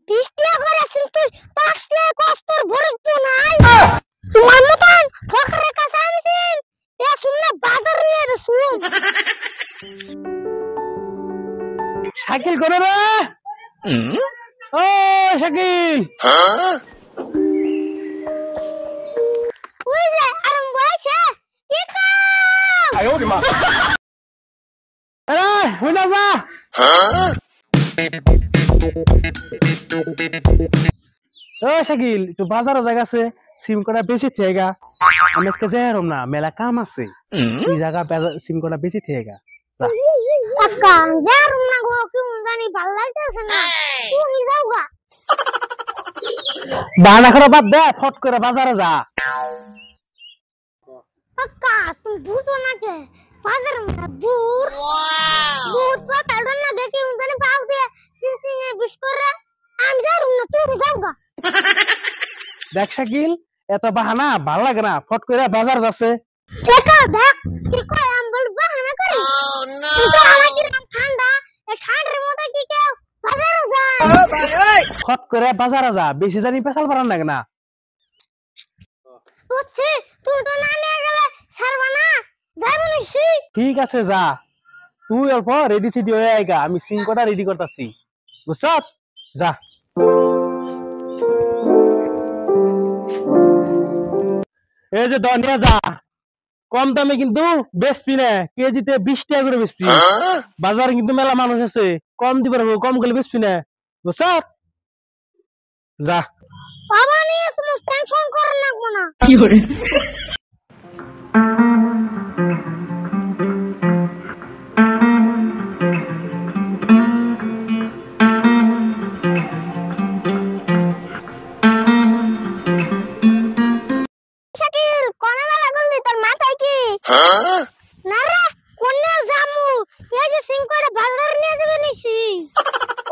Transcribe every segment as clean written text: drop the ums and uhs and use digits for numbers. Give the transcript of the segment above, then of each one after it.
20 টাকা করেছিস তুই 5 টাকা কষ্টর ভরত নাই তোমার মতন ফকরে কাছে আনছিস এ শুনে বাজার নিয়ে শুন শাকিল করে রে ও শাকিল ওই যে আরম বয়সে কি কাম আয় ওরে মা আরে হইনা যা ও শাকিল একটু বাজারে জায়গা আছে সিম কোটা বেশি থেগা আমি আজকে যাইরম না মেলা কাম আছে এই জায়গা সিম কোটা বেশি থেগা যা আচ্ছা যারুম না গো কি জানি ভাল লাগতেছে না তুমি যাও গা বানা করে বাদ দে ফট করে বাজারে যা আক্কা তুমি বুঝো না কে বাজার না দূর বহুত কথা না দেখি জানি পাও দিয়ে সিং এ বিশ করে আমি যারুম না তুমি যাও গা দেখ শাকিল এত বাহানা ভাল লাগে না ফট করে বাজার যাচ্ছে দেখা দেখ কি কয় আমি বল বাহানা করি কিন্তু আমার কি ঠান্ডা এই ঠান্ডার মধ্যে কি কেউ বাজারে যায় ফট করে বাজারে যা বেশি জানি পেছাল পারান লাগে না বুঝছি তুই তো না নিয়ে গেলে ছাড়বা না যাইবো নিছি ঠিক আছে যা তুই অল্প রেডি সিডি হয়ে আইগা আমি সিং কোটা রেডি করতেছি বুঝছ যা এই যে ধনিয়া যা কম দামে কিন্তু বেচবি না কেজিতে 20 টাকা করে বেচবি বাজারে কিন্তু মেলা মানুষ আছে কম দিবার কম গেলে বেচবি না বুঝছ যা বাবা নিয়ে তুমি টেনশন করো না কোনা কি করে শাকিল কোনে মেলা করলি তোর মাথায় কি না রে কোনে জামু এই যে সিং করে বাজার নিয়ে যাবে নিছি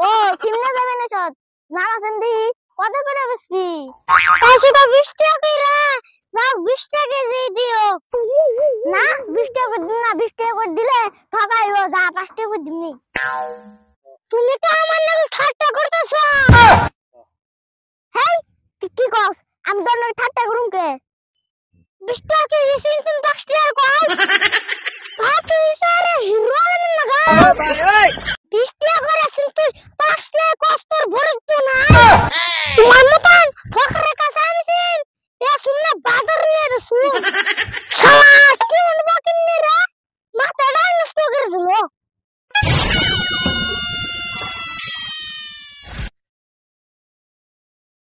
ও কিমনে যাবে না চত নালা সন্ধি কত করে বেচবি 20 টাকা কইরা যাও 20 টাকা কেজি দিও না 20 টাকা দিন না 20 টাকা করে দিলে ঠকাইবো যা 5 টাকা দিমনি তুমি তো আমার নাকি ঠাট্টা করতেছো হেই তুই কি কস আমি তোর নাকি ঠাট্টা করুম কে 20 টাকা কেজি সিং তুমি 5 টাকা কও বাকি সারে হিরো আলম না গা 20 টাকা করে সিং তুই 5 টাকা কষ্টর ভরত না তোমার মতন